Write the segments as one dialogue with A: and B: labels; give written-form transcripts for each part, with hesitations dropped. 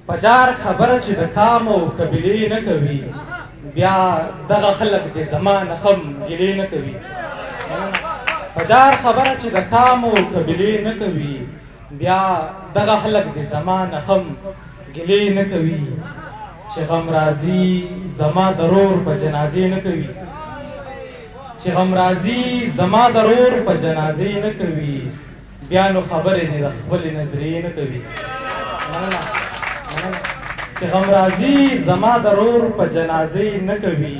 A: پجار خبره چې د کام او قبیلې نه کوي، بیا دغه خلک د زما نه خم ګیلې نه کوي. پجار خبره چې د کام او قبیلې نه کوي، بیا دغه خلک د زما نه خم ګیلې نه کوي. چې غم راځي زما ضرور په جنازې نه کوي، چې غم راځي زما ضرور په جنازې نه کوي. بیا نو خبرې دې د خپلې نظریې نه کوي. چې غم راځي زما ضرور په جنازې نه کوي،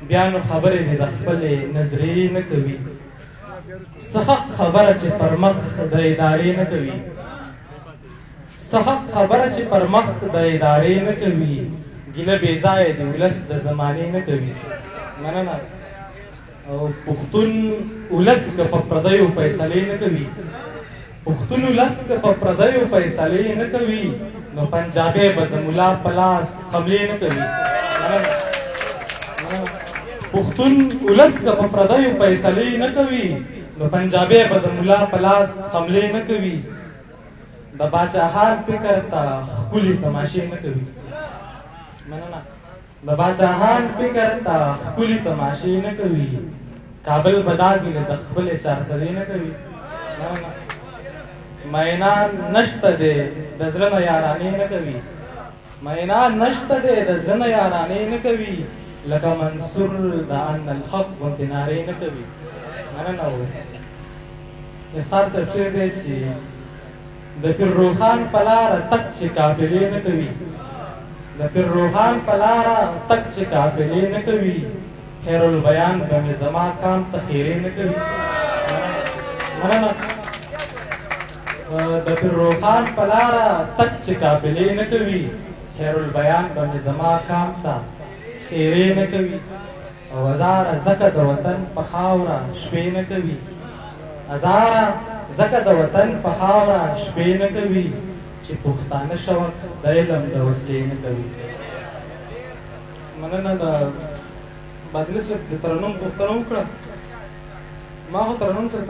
A: بیا نو خبرې دې د خپلې نظریې نه کوي. سخت خبره چې پر مخ د ادارې نه کوي، سخت خبره چې پر مخ د ادارې نه کوي. ګیله بې ځایه د ولس د زمانې نه کوي. مننه. او پښتون ولس که په پردیو فیصلې نه کوي، پښتون ولس که په پردیو فیصلې نه کوي، نو پنجابی به د ملا په لاس حملې نه کوي. پښتون ولس که په پردیو فیصلې نه کوي، نو پنجابی به د ملا په لاس حملې نه کوي. د باچاهان فکر ته ښکلې تماشې نه کوي. مننه. د باچاهان فکر ته ښکلې تماشې نه کوي. کابل به دا ګیله د خپلې چارسدې نه کوي. مینان نشته دی د زړه نه یارانې نه کوي، مینان نشته دی د زړه نه یارانې نه کوي. لکه منصور د ان الحق غوندې نارې نه کوي. مننه. نثار صاحب شعر دی چې د پیر روښان په لاره تک چې قافلې نه کوي، د پیر روښان په لاره تک چې قافلې نه کوي. خیر البیان به مې زما کام ته خیرې نه کوي. مننه. د پیر روښان په لاره تک چې قافلې نه کوي، خیر البیان به مې زما کام ته خیرې نه کوي. او هزاره ځکه د وطن په خاوره شپې نه کوي، هزاره ځکه د وطن په خاوره شپې نه کوي. چې پښتانه شوق د علم د وسلې نه کوي. مننه. د بادل صاحب د ترنم پوښتنه وکړه. ما خو ترنم تر